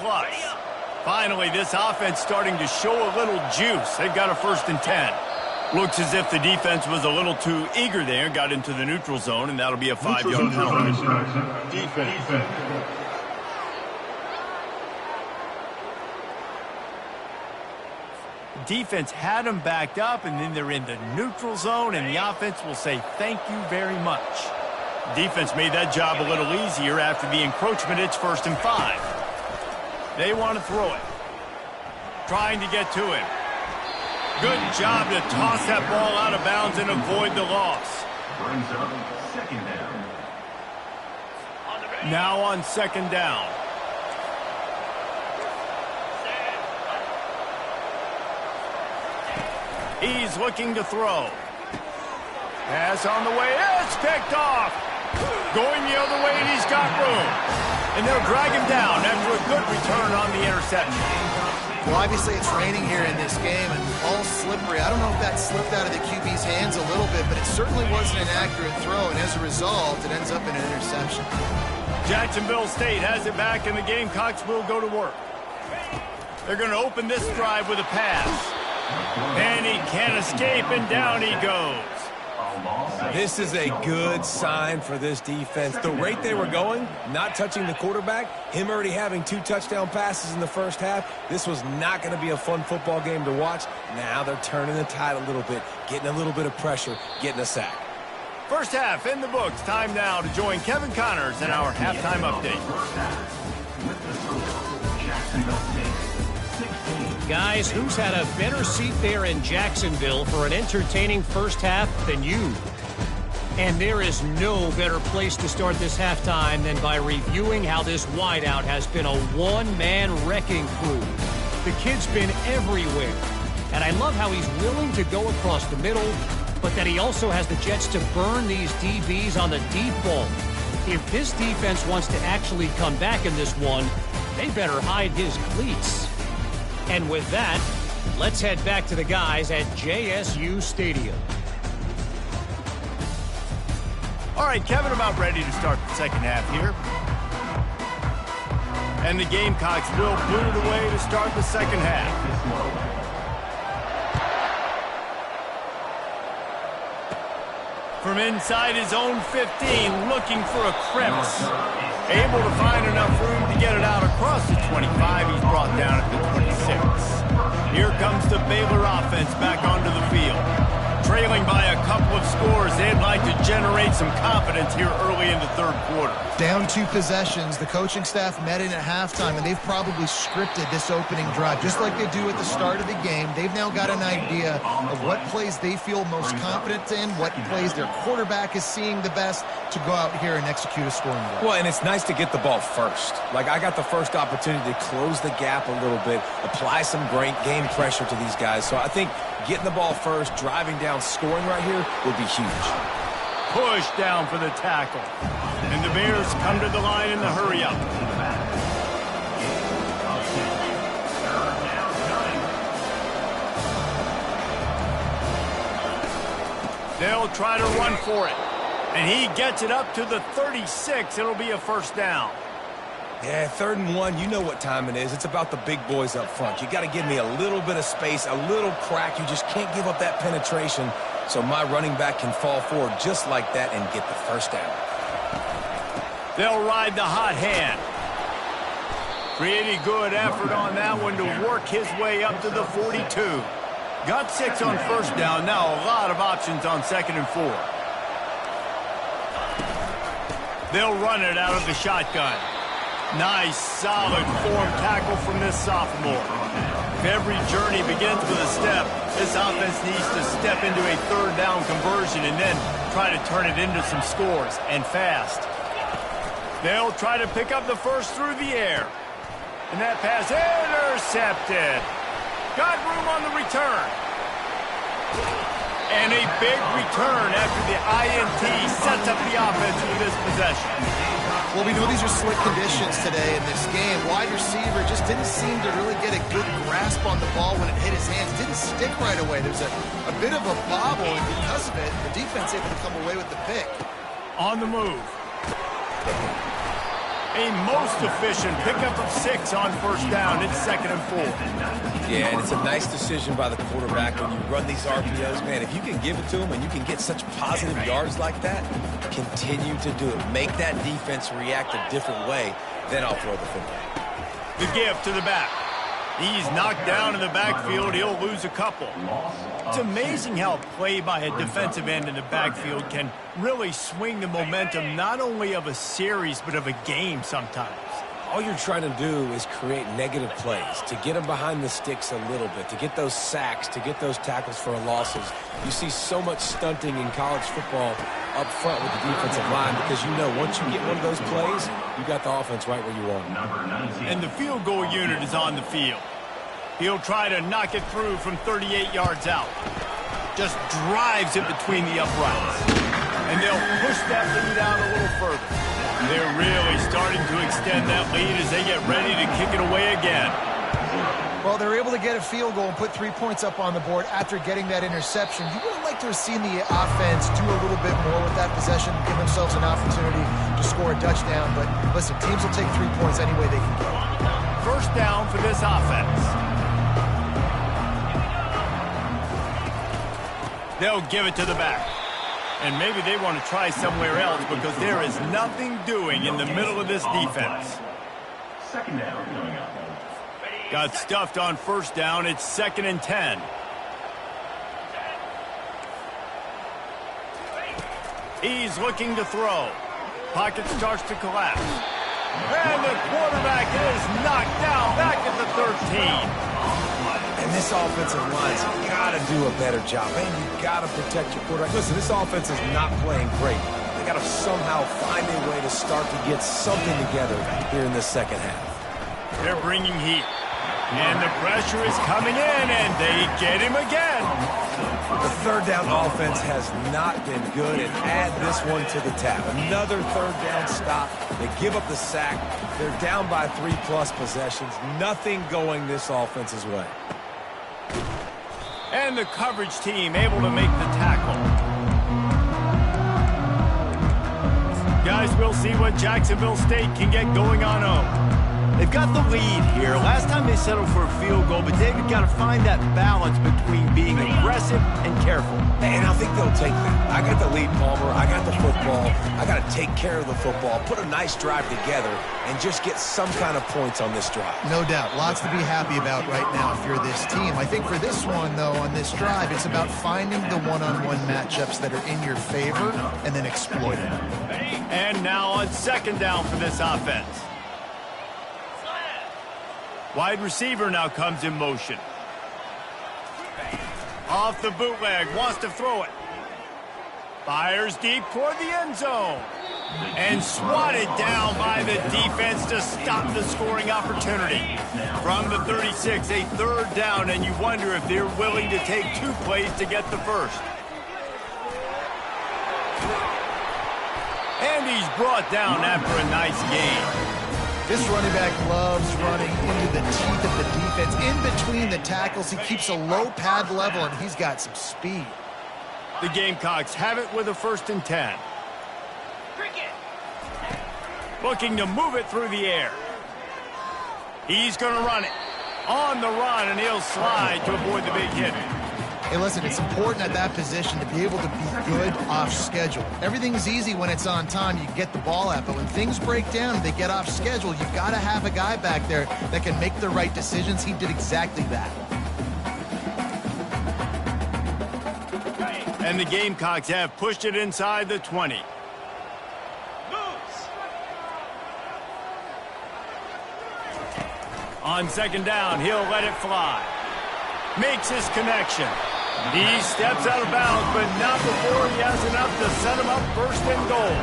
Speaker 1: Finally, this offense starting to show a little juice. They've got a 1st and 10. Looks as if the defense was a little too eager there, got into the neutral zone, and that'll be a 5-yard penalty.
Speaker 4: Defense.
Speaker 1: Defense had them backed up, and then they're in the neutral zone, and the offense will say thank you very much. Defense made that job a little easier after the encroachment. It's 1st and 5. They want to throw it. Trying to get to him. Good job to toss that ball out of bounds and avoid the loss.
Speaker 6: Brings up 2nd down.
Speaker 1: Now on 2nd down. He's looking to throw. Pass on the way. It's picked off. Going the other way, and he's got room. And they'll drag him down after a good return on the interception.
Speaker 2: Well, obviously it's raining here in this game, and all slippery. I don't know if that slipped out of the QB's hands a little bit, but it certainly wasn't an accurate throw, and as a result, it ends up in an interception.
Speaker 1: Jacksonville State has it back, and the Gamecocks will go to work. They're going to open this drive with a pass. And he can't escape, and down he goes.
Speaker 3: This is a good sign for this defense. The rate they were going, not touching the quarterback, him already having 2 touchdown passes in the 1st half, this was not going to be a fun football game to watch. Now they're turning the tide a little bit, getting a little bit of pressure, getting a sack.
Speaker 1: 1st half in the books. Time now to join Kevin Connors in our halftime update.
Speaker 5: Guys, who's had a better seat there in Jacksonville for an entertaining 1st half than you? And there is no better place to start this halftime than by reviewing how this wideout has been a one-man wrecking crew. The kid's been everywhere, and I love how he's willing to go across the middle, but that he also has the jets to burn these DBs on the deep ball. If this defense wants to actually come back in this one, they better hide his cleats. And with that, let's head back to the guys at JSU Stadium.
Speaker 1: All right, Kevin, about ready to start the 2nd half here. And the Gamecocks will boot it away to start the 2nd half. From inside his own 15, looking for a crevice. Able to find enough room to get it out across the 25. He's brought down at the 26. Here comes the Baylor offense back onto the field. trailing by a couple of scores. They'd like to generate some confidence here early in the third quarter.
Speaker 2: Down 2 possessions. The coaching staff met in at halftime, and they've probably scripted this opening drive. Just like they do at the start of the game, they've now got an idea of what plays they feel most confident in, what plays their quarterback is seeing the best to go out here and execute a scoring drive.
Speaker 3: Well, and it's nice to get the ball first. Like, I got the first opportunity to close the gap a little bit, apply some great game pressure to these guys. So I think getting the ball first, driving down, scoring right here would be huge.
Speaker 1: Push down for the tackle. And the Bears come to the line in the hurry-up. They'll try to run for it. And he gets it up to the 36. It'll be a first down.
Speaker 3: Yeah, 3rd and 1, you know what time it is. It's about the big boys up front. You got to give me a little bit of space, a little crack. You just can't give up that penetration so my running back can fall forward just like that and get the first down.
Speaker 1: They'll ride the hot hand. Pretty good effort on that one to work his way up to the 42. Got 6 on first down. Now a lot of options on 2nd and 4. They'll run it out of the shotgun. Nice, solid form tackle from this sophomore. If every journey begins with a step, this offense needs to step into a 3rd down conversion and then try to turn it into some scores, and fast. They'll try to pick up the first through the air. And that pass intercepted. Got room on the return. And a big return after the INT sets up the offense for this possession.
Speaker 2: Well, we know these are slick conditions today in this game. Wide receiver just didn't seem to really get a good grasp on the ball when it hit his hands. Didn't stick right away. There's a bit of a bobble, and because of it, the defense able to come away with the pick.
Speaker 1: On the move. A most efficient pickup of 6 on first down. It's 2nd and 4.
Speaker 3: Yeah, and it's a nice decision by the quarterback when you run these RPOs. Man, if you can give it to them and you can get such positive yards like that, continue to do it. Make that defense react a different way, then I'll throw the football.
Speaker 1: The give to the back. He's knocked down in the backfield. He'll lose a couple. It's amazing how play by a defensive end in the backfield can really swing the momentum not only of a series but of a game sometimes.
Speaker 3: All you're trying to do is create negative plays, to get them behind the sticks a little bit, to get those sacks, to get those tackles for losses. You see so much stunting in college football up front with the defensive line because you know once you get one of those plays, you got the offense right where you want it.
Speaker 1: And the field goal unit is on the field. He'll try to knock it through from 38 yards out. Just drives it between the uprights. And they'll push that lead out a little further. They're really starting to extend that lead as they get ready to kick it away again.
Speaker 2: Well, they're able to get a field goal and put 3 points up on the board after getting that interception. You would have liked to have seen the offense do a little bit more with that possession, give themselves an opportunity to score a touchdown. But listen, teams will take 3 points any way they can get.
Speaker 1: First down for this offense. They'll give it to the back. And maybe they want to try somewhere else because there is nothing doing in the middle of this defense.
Speaker 6: 2nd down coming up.
Speaker 1: Got stuffed on first down. It's 2nd and 10. He's looking to throw. Pocket starts to collapse. And the quarterback is knocked down back at the 13.
Speaker 3: And this offensive line's got to do a better job. Man, you got to protect your quarterback. Listen, this offense is not playing great. They got to somehow find a way to start to get something together here in the second half.
Speaker 1: They're bringing heat. And the pressure is coming in, and they get him again.
Speaker 3: The 3rd down offense has not been good, and add this one to the tab. Another 3rd down stop. They give up the sack. They're down by 3+ possessions. Nothing going this offense's way.
Speaker 1: And the coverage team able to make the tackle. Guys, we'll see what Jacksonville State can get going on 0. They've got the lead here. Last time they settled for a field goal, but they've got to find that balance between being aggressive and careful.
Speaker 3: And I think they'll take that. I got the lead, Palmer. I got the football. I got to take care of the football, put a nice drive together, and just get some kind of points on this drive.
Speaker 2: No doubt. Lots to be happy about right now if you're this team. I think for this one, though, on this drive, it's about finding the one-on-one matchups that are in your favor and then exploiting them.
Speaker 1: And now on second down for this offense. Wide receiver now comes in motion. Off the bootleg, wants to throw it. Fires deep toward the end zone. And swatted down by the defense to stop the scoring opportunity. From the 36, a third down, and you wonder if they're willing to take 2 plays to get the first. And he's brought down after a nice gain.
Speaker 2: This running back loves running into the teeth of the defense. In between the tackles, he keeps a low pad level, and he's got some speed.
Speaker 1: The Gamecocks have it with a 1st and 10. Looking to move it through the air. He's going to run it. On the run, and he'll slide to avoid the big hit.
Speaker 2: Hey, listen, it's important at that position to be able to be good off schedule. Everything's easy when it's on time. You get the ball out. But when things break down and they get off schedule, you've got to have a guy back there that can make the right decisions. He did exactly that.
Speaker 1: And the Gamecocks have pushed it inside the 20. On second down, he'll let it fly. Makes his connection. He steps out of bounds, but not before he has enough to set him up 1st and goal.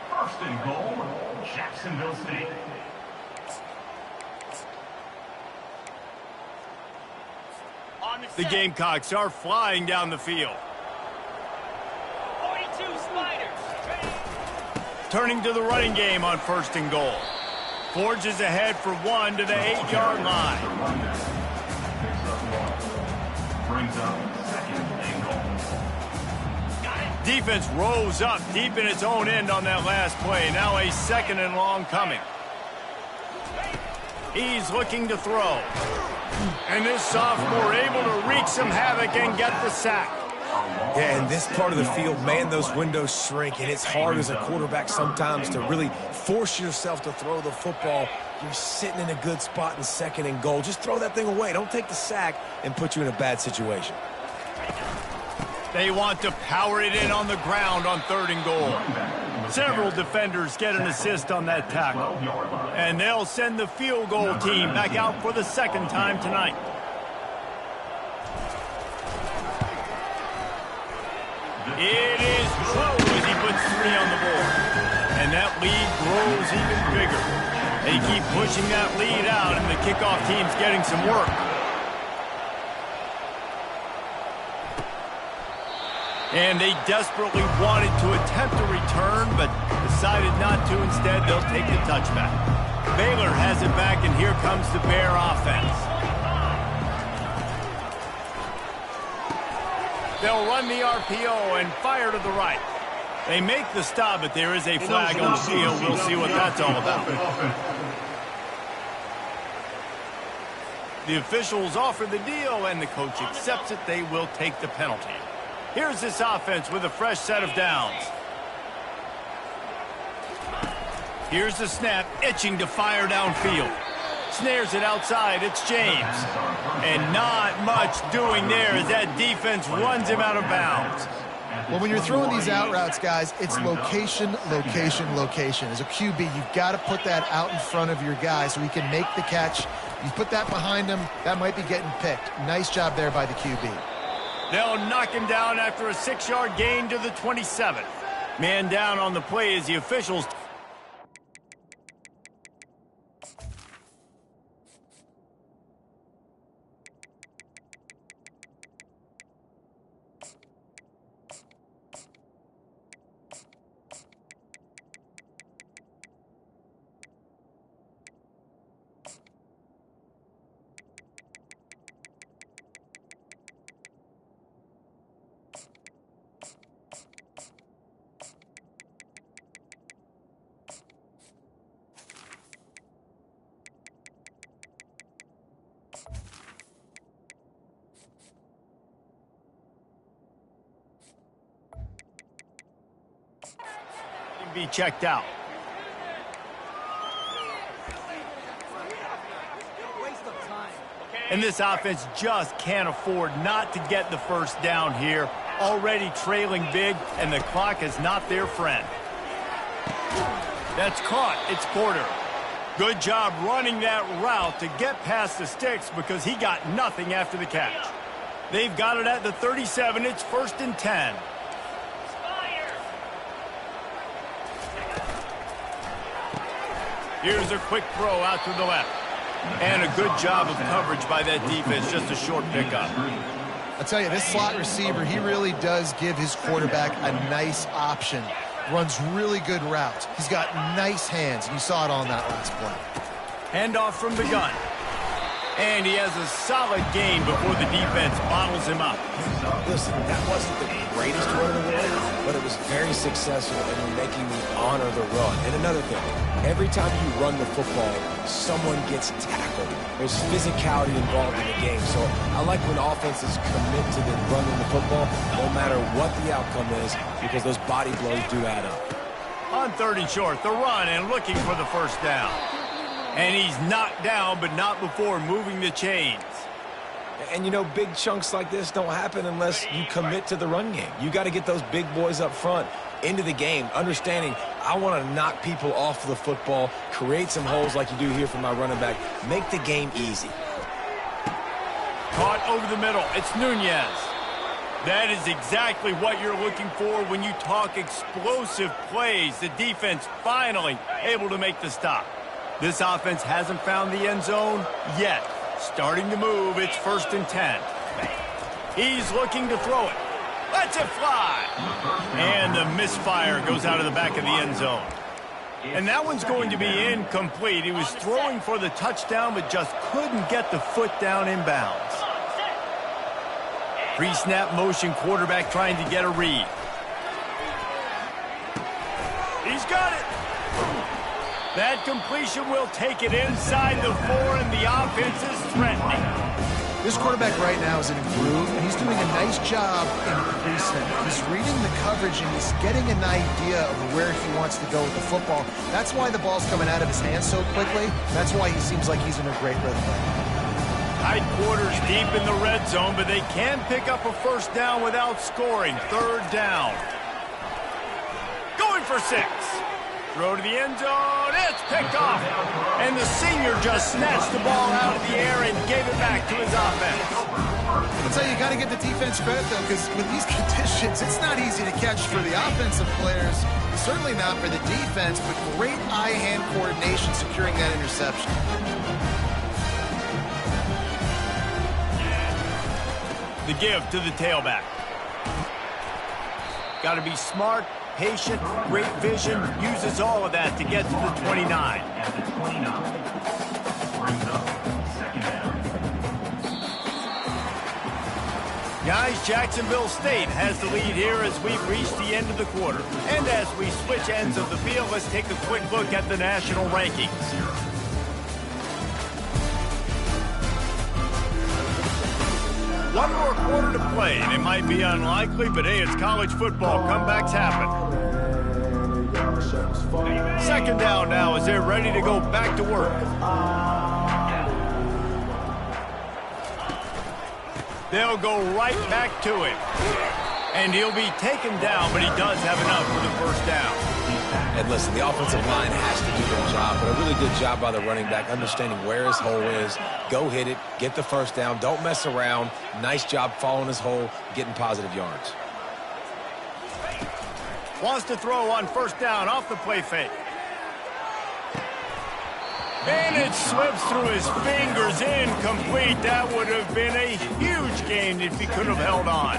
Speaker 6: First and goal, Jacksonville State.
Speaker 1: The Gamecocks are flying down the field.
Speaker 7: 42 Spiders.
Speaker 1: Turning to the running game on 1st and goal. Forges ahead for 1 to the 8-yard line.
Speaker 6: Brings up 2nd and goal.
Speaker 1: Defense rose up deep in its own end on that last play. Now a 2nd and long coming. He's looking to throw. And this sophomore able to wreak some havoc and get the sack.
Speaker 3: Yeah, in this part of the field, man, those windows shrink, and it's hard as a quarterback sometimes to really force yourself to throw the football. You're sitting in a good spot in 2nd and goal. Just throw that thing away. Don't take the sack and put you in a bad situation.
Speaker 1: They want to power it in on the ground on 3rd and goal. Several defenders get an assist on that tackle. And they'll send the field goal team back out for the 2nd time tonight. It is Crow as he puts 3 on the board. And that lead grows even bigger. They keep pushing that lead out, and the kickoff team's getting some work. And they desperately wanted to attempt a return, but decided not to. Instead, they'll take the touchback. Baylor has it back, and here comes the Bear offense. They'll run the RPO and fire to the right. They make the stop, but there is a flag on the field. We'll see what that's all about. The officials offer the deal, and the coach accepts it. They will take the penalty. Here's this offense with a fresh set of downs. Here's the snap, itching to fire downfield. Snares it outside, it's James. And not much doing there as that defense runs him out of bounds.
Speaker 2: Well, when you're throwing these out routes, guys, it's location, location, location. As a QB, you've got to put that out in front of your guy so he can make the catch. You put that behind him, that might be getting picked. Nice job there by the QB.
Speaker 1: They'll knock him down after a 6-yard gain to the 27. Man down on the play as the officials... Be checked out. And this offense just can't afford not to get the first down here. Already trailing big, and the clock is not their friend. That's caught. It's Porter. Good job running that route to get past the sticks because he got nothing after the catch. They've got it at the 37. It's 1st and 10. Here's a quick throw out to the left. And a good job of coverage by that defense. Just a short pickup.
Speaker 2: I'll tell you, this slot receiver, he really does give his quarterback a nice option. Runs really good routes. He's got nice hands, and you saw it on that last play.
Speaker 1: Handoff from the gun. And he has a solid gain before the defense bottles him up.
Speaker 3: Listen, that wasn't the greatest run in the world, but it was very successful in making me honor the run. And another thing, every time you run the football, someone gets tackled. There's physicality involved in the game. So I like when offenses commit to the running the football, no matter what the outcome is, because those body blows do add up.
Speaker 1: On 3rd and short, the run and looking for the first down. And he's knocked down, but not before moving the chains.
Speaker 3: And, you know, big chunks like this don't happen unless you commit to the run game. You got to get those big boys up front into the game, understanding I want to knock people off the football, create some holes like you do here for my running back, make the game easy.
Speaker 1: Caught over the middle. It's Nunez. That is exactly what you're looking for when you talk explosive plays. The defense finally able to make the stop. This offense hasn't found the end zone yet. Starting to move, it's 1st and 10. He's looking to throw it. Lets it fly. And the misfire goes out of the back of the end zone. And that one's going to be incomplete. He was throwing for the touchdown, but just couldn't get the foot down inbounds. Pre-snap motion quarterback trying to get a read. He's got it. That completion will take it inside the 4, and the offense is threatening.
Speaker 2: This quarterback right now is in a groove, and he's doing a nice job in the pre-snap. He's reading the coverage, and he's getting an idea of where he wants to go with the football. That's why the ball's coming out of his hands so quickly. That's why he seems like he's in a great rhythm right now.
Speaker 1: Tight quarters deep in the red zone, but they can pick up a first down without scoring. 3rd down. Going for 6. Throw to the end zone. It's picked off. And the senior just snatched the ball out of the air and gave it back to his offense.
Speaker 2: I'll tell you, you got to give the defense credit, though, because with these conditions, it's not easy to catch for the offensive players. Certainly not for the defense, but great eye-hand coordination securing that interception.
Speaker 1: The give to the tailback. Got to be smart, patient, great vision, uses all of that to get to the 29.
Speaker 6: At the 29, brings up 2nd down.
Speaker 1: Guys, Jacksonville State has the lead here as we've reached the end of the quarter. And as we switch ends of the field, let's take a quick look at the national rankings. One more quarter to play, and it might be unlikely, but hey, it's college football. Comebacks happen. 2nd down now as they're ready to go back to work. They'll go right back to it. And he'll be taken down, but he does have enough for the first down.
Speaker 3: And listen, the offensive line has to do their job, but a really good job by the running back, understanding where his hole is. Go hit it, get the first down, don't mess around. Nice job following his hole, getting positive yards.
Speaker 1: Wants to throw on 1st down off the play fake. And it slips through his fingers, incomplete. That would have been a huge gain if he could have held on.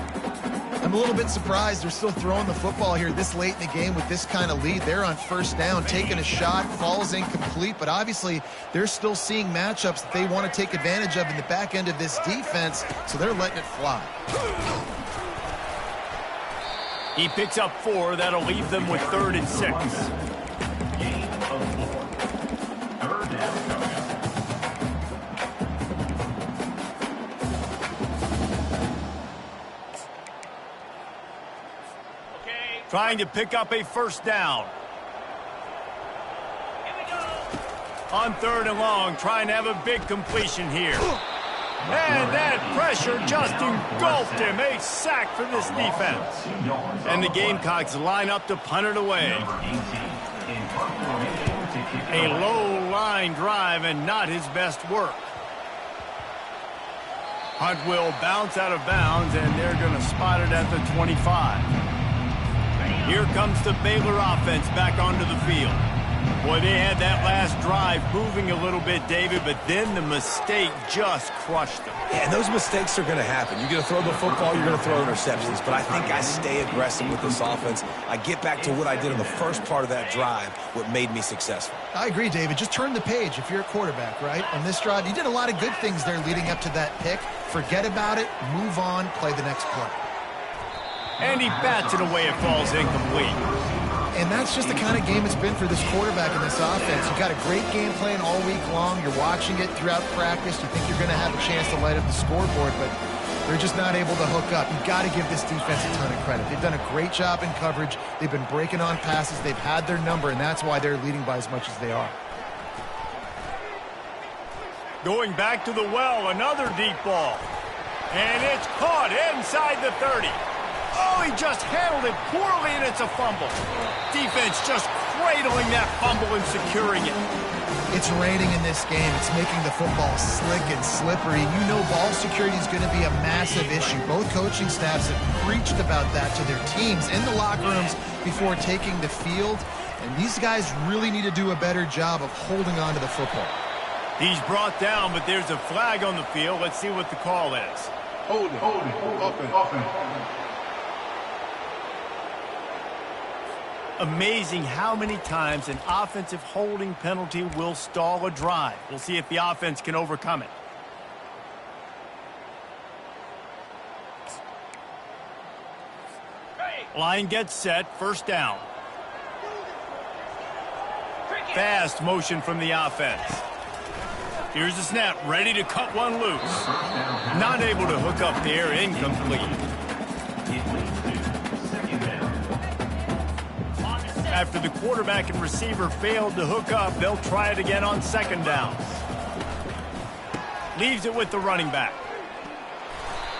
Speaker 2: I'm a little bit surprised they're still throwing the football here this late in the game with this kind of lead. They're on 1st down, taking a shot, falls incomplete, but obviously they're still seeing matchups that they want to take advantage of in the back end of this defense, so they're letting it fly.
Speaker 1: He picks up 4. That'll leave them with 3rd and 6.
Speaker 6: Gain of 4. 3rd down.
Speaker 1: Trying to pick up a first down. On 3rd and long, trying to have a big completion here. And that pressure just engulfed him. A sack for this defense. And the Gamecocks line up to punt it away. A low line drive and not his best work. Hunt will bounce out of bounds, and they're going to spot it at the 25. Here comes the Baylor offense back onto the field. Boy, they had that last drive moving a little bit, David, but then the mistake just crushed them.
Speaker 3: Yeah, and those mistakes are going to happen. You're going to throw the football, you're going to throw interceptions, but I think I stay aggressive with this offense. I get back to what I did in the first part of that drive, what made me successful.
Speaker 2: I agree, David. Just turn the page if you're a quarterback, right? On this drive, you did a lot of good things there leading up to that pick. Forget about it, move on, play the next play.
Speaker 1: And he bats it away. It falls incomplete.
Speaker 2: And that's just the kind of game it's been for this quarterback in this offense. You've got a great game plan all week long. You're watching it throughout practice. You think you're going to have a chance to light up the scoreboard, but they're just not able to hook up. You've got to give this defense a ton of credit. They've done a great job in coverage. They've been breaking on passes. They've had their number, and that's why they're leading by as much as they are.
Speaker 1: Going back to the well, another deep ball. And it's caught inside the 30. Oh, he just handled it poorly, and it's a fumble. Defense just cradling that fumble and securing it.
Speaker 2: It's raining in this game. It's making the football slick and slippery. You know ball security is going to be a massive issue. Both coaching staffs have preached about that to their teams in the locker rooms before taking the field. And these guys really need to do a better job of holding on to the football.
Speaker 1: He's brought down, but there's a flag on the field. Let's see what the call is.
Speaker 4: Hold it. Offense.
Speaker 1: Amazing how many times an offensive holding penalty will stall a drive. We'll see if the offense can overcome it. Line gets set, first down. Fast motion from the offense. Here's the snap, ready to cut one loose. Not able to hook up there, incomplete. After the quarterback and receiver failed to hook up, they'll try it again on 2nd down. Leaves it with the running back.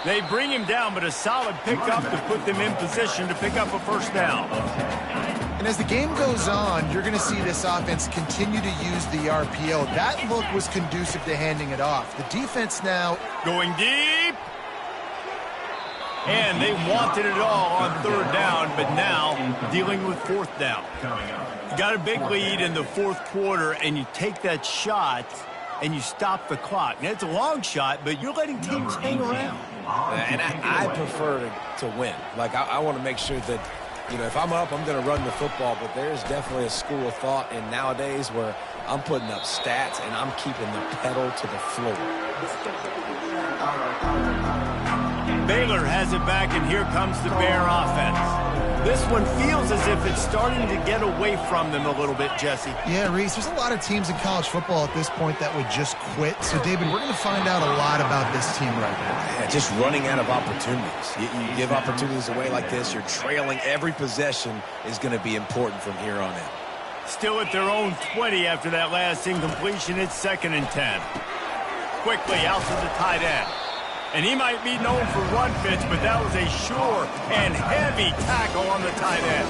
Speaker 1: They bring him down, but a solid pickup to put them in position to pick up a first down.
Speaker 2: And as the game goes on, you're going to see this offense continue to use the RPO. That look was conducive to handing it off. The defense now
Speaker 1: going deep. And they wanted it all on 3rd down, but now dealing with 4th down. You got a big lead in the 4th quarter, and you take that shot, and you stop the clock. Now, it's a long shot, but you're letting teams hang around.
Speaker 3: And I prefer to win. Like, I want to make sure that, you know, if I'm up, I'm going to run the football, but there's definitely a school of thought in nowadays where I'm putting up stats and I'm keeping the pedal to the floor.
Speaker 1: Baylor has it back, and here comes the Bear offense. This one feels as if it's starting to get away from them a little bit, Jesse.
Speaker 2: Yeah, Reese, there's a lot of teams in college football at this point that would just quit. So, David, we're going to find out a lot about this team right now.
Speaker 3: Yeah, just running out of opportunities. You give opportunities away like this, you're trailing. Every possession is going to be important from here on in.
Speaker 1: Still at their own 20 after that last incompletion. It's 2nd and 10. Quickly out to the tight end. And he might be known for run fits, but that was a sure and heavy tackle on the tight end.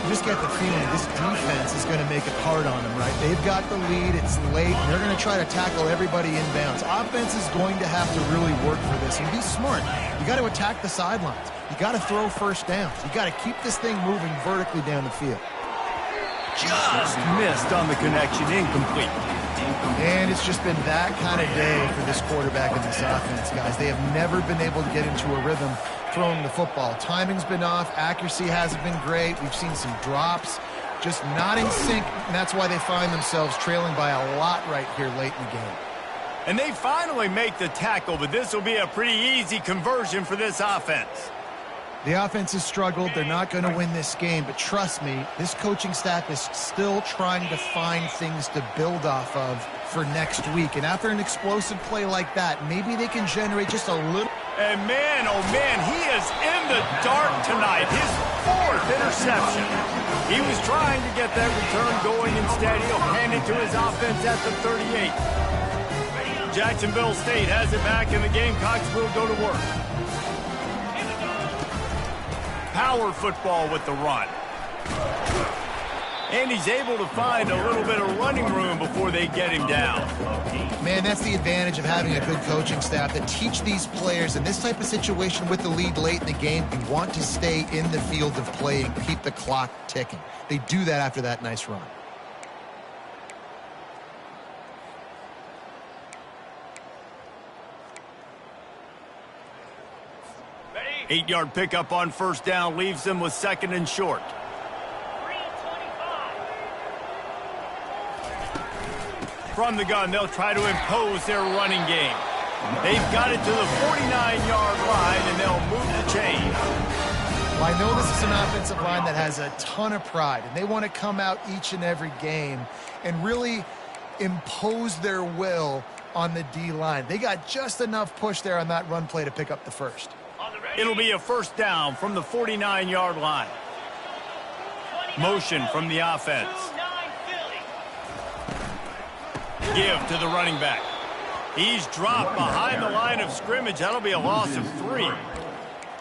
Speaker 2: You just get the feeling this defense is going to make it hard on them, right? They've got the lead, it's late, and they're going to try to tackle everybody inbounds. Offense is going to have to really work for this and be smart. You got to attack the sidelines. You got to throw first downs. You got to keep this thing moving vertically down the field.
Speaker 1: Just missed on the connection, incomplete.
Speaker 2: And it's just been that kind of day for this quarterback and this offense, guys. They have never been able to get into a rhythm throwing the football. Timing's been off. Accuracy hasn't been great. We've seen some drops, just not in sync, and that's why they find themselves trailing by a lot right here late in the game.
Speaker 1: And they finally make the tackle, but this will be a pretty easy conversion for this offense.
Speaker 2: The offense has struggled. They're not going to win this game, but trust me, this coaching staff is still trying to find things to build off of for next week. And after an explosive play like that, maybe they can generate just a little.
Speaker 1: And man, oh man, he is in the dark tonight. His 4th interception. He was trying to get that return going. Instead, he'll hand it to his offense at the 38. Jacksonville State has it back, and the Gamecocks will go to work. Power football with the run. And he's able to find a little bit of running room before they get him down.
Speaker 2: Man, that's the advantage of having a good coaching staff that teach these players in this type of situation with the lead late in the game. You want to stay in the field of play and keep the clock ticking. They do that after that nice run.
Speaker 7: Ready?
Speaker 1: 8-yard pickup on first down leaves them with 2nd and short.
Speaker 7: 3:25.
Speaker 1: From the gun, they'll try to impose their running game. They've got it to the 49-yard line, and they'll move the chain.
Speaker 2: Well, I know this is an offensive line that has a ton of pride, and they want to come out each and every game and really impose their will on the D-line. They got just enough push there on that run play to pick up the first.
Speaker 7: On the ready.
Speaker 1: It'll be a first down from the 49-yard line.
Speaker 7: 29,
Speaker 1: Motion from the offense.
Speaker 7: 2-9 Philly.
Speaker 1: Give to the running back. He's dropped behind the line of scrimmage. That'll be a loss of 3.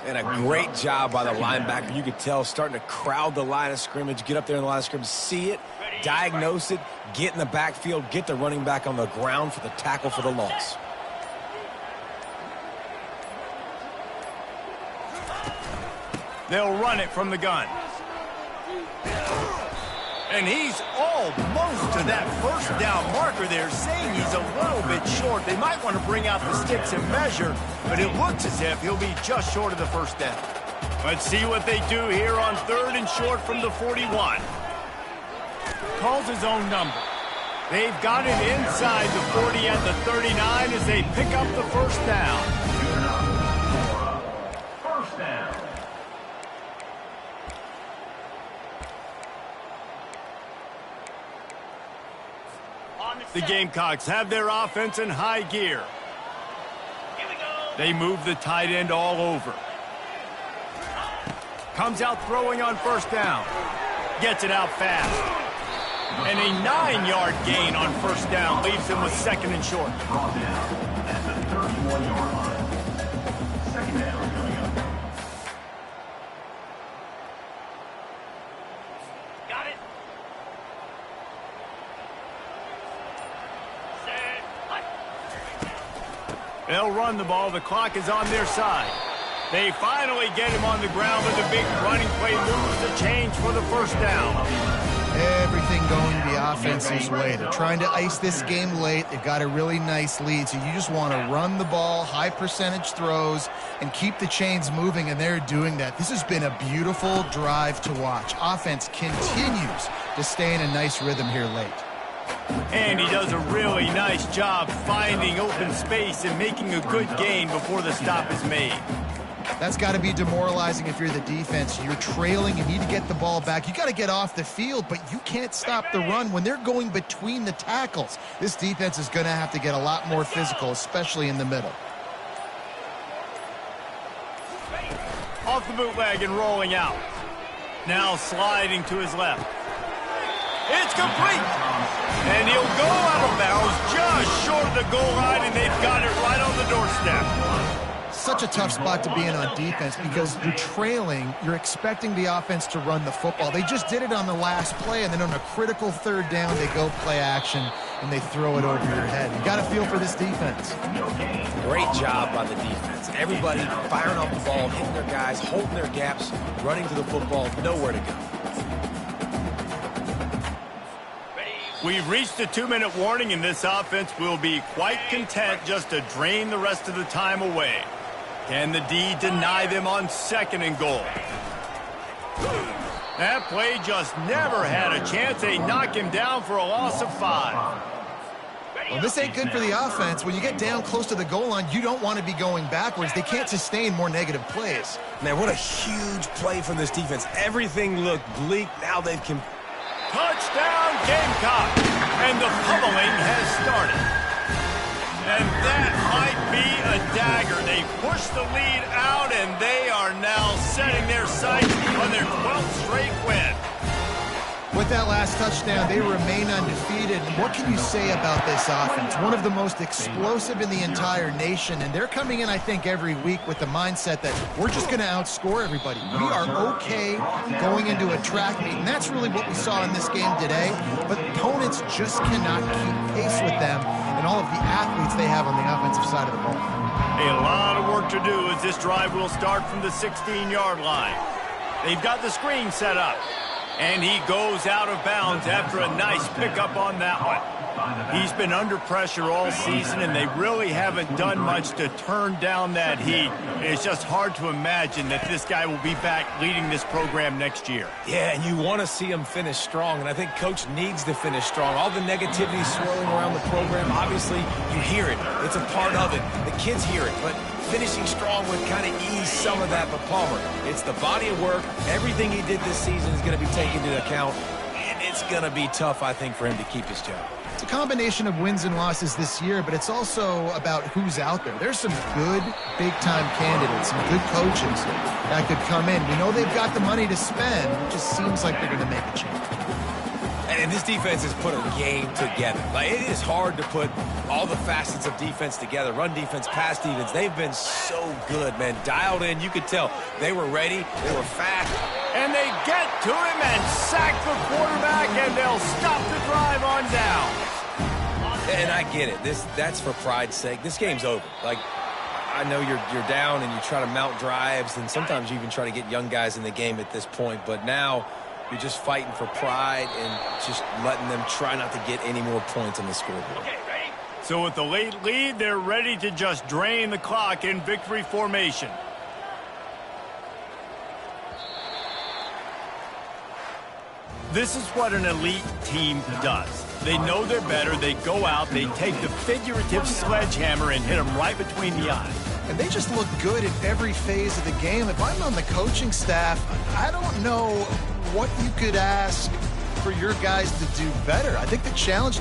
Speaker 3: And a great job by the linebacker. You could tell starting to crowd the line of scrimmage, get up there in the line of scrimmage, see it, diagnose it, get in the backfield, get the running back on the ground for the tackle for the loss.
Speaker 1: They'll run it from the gun. And he's almost to that first down marker there, saying he's a little bit short. They might want to bring out the sticks and measure, but it looks as if he'll be just short of the first down. Let's see what they do here on 3rd and short from the 41. Calls his own number. They've got it inside the 40 at the 39 as they pick up the first down.
Speaker 6: First down.
Speaker 7: On
Speaker 1: The Gamecocks have their offense in high gear.
Speaker 7: Here we go.
Speaker 1: They move the tight end all over. Comes out throwing on first down. Gets it out fast. And a 9-yard gain on first down leaves him with 2nd and short.
Speaker 6: Brought down at the 31-yard line. Second down coming up.
Speaker 7: Got it. Set. Hut.
Speaker 1: They'll run the ball. The clock is on their side. They finally get him on the ground with a big running play. Moves the change for the first down.
Speaker 2: Everything going the offense's way. They're trying to ice this game late. They've got a really nice lead, so you just want to run the ball, high percentage throws, and keep the chains moving, and they're doing that. This has been a beautiful drive to watch. Offense continues to stay in a nice rhythm here late.
Speaker 1: And he does a really nice job finding open space and making a good gain before the stop is made.
Speaker 2: That's got to be demoralizing if you're the defense. You're trailing, you need to get the ball back. You got to get off the field, but you can't stop the run when they're going between the tackles. This defense is going to have to get a lot more physical, especially in the middle.
Speaker 1: Off the bootleg and rolling out. Now sliding to his left. It's complete. And he'll go out of bounds just short of the goal line, and they've got it right on the doorstep.
Speaker 2: Such a tough spot to be in on defense because you're trailing, you're expecting the offense to run the football. They just did it on the last play, and then on a critical 3rd down, they go play action, and they throw it over your head. You got to feel for this defense.
Speaker 3: Great job by the defense. Everybody firing off the ball, hitting their guys, holding their gaps, running to the football, nowhere to go.
Speaker 1: We've reached a 2-minute warning, and this offense will be quite content just to drain the rest of the time away. Can the D deny them on 2nd and goal? That play just never had a chance. They knock him down for a loss of 5.
Speaker 2: Well, this ain't good for the offense. When you get down close to the goal line, you don't want to be going backwards. They can't sustain more negative plays.
Speaker 3: Man, what a huge play from this defense. Everything looked bleak. Now they've
Speaker 1: Touchdown, Gamecock! And the pummeling has started. And that might be a dagger. They push the lead out, and they are now setting their sights on their 12th straight win.
Speaker 2: With that last touchdown, they remain undefeated. What can you say about this offense? One of the most explosive in the entire nation, and they're coming in, I think, every week with the mindset that we're just going to outscore everybody. We are okay going into a track meet, and that's really what we saw in this game today. But opponents just cannot keep pace with them and all of the athletes they have on the offensive side of the ball.
Speaker 1: A lot of work to do as this drive will start from the 16-yard line. They've got the screen set up. And he goes out of bounds after a nice pickup on that one. He's been under pressure all season, and they really haven't done much to turn down that heat. It's just hard to imagine that this guy will be back leading this program next year.
Speaker 3: Yeah, and you want to see him finish strong, and I think Coach needs to finish strong. All the negativity swirling around the program, obviously, you hear it. It's a part of it. The kids hear it, but finishing strong would kind of ease some of that. But Palmer, it's the body of work. Everything he did this season is going to be taken into account, and it's going to be tough, I think, for him to keep his job.
Speaker 2: It's a combination of wins and losses this year, but it's also about who's out there. There's some good big-time candidates, some good coaches that could come in. We know they've got the money to spend. It just seems like they're going to make a change.
Speaker 3: And this defense has put a game together. Like, it is hard to put all the facets of defense together. Run defense, pass defense. They've been so good, man. Dialed in. You could tell they were ready. They were fast.
Speaker 1: And they get to him and sack the quarterback, and they'll stop the drive on down.
Speaker 3: And I get it. That's for pride's sake. This game's over. Like, I know you're down and you try to mount drives, and sometimes you even try to get young guys in the game at this point. But now you're just fighting for pride and just letting them try not to get any more points on the scoreboard.
Speaker 7: Okay, ready?
Speaker 1: So with the late lead, they're ready to just drain the clock in victory formation. This is what an elite team does. They know they're better. They go out. They take the figurative sledgehammer and hit them right between the eyes.
Speaker 2: And they just look good in every phase of the game. If I'm on the coaching staff, I don't know what you could ask for your guys to do better. I think the challenge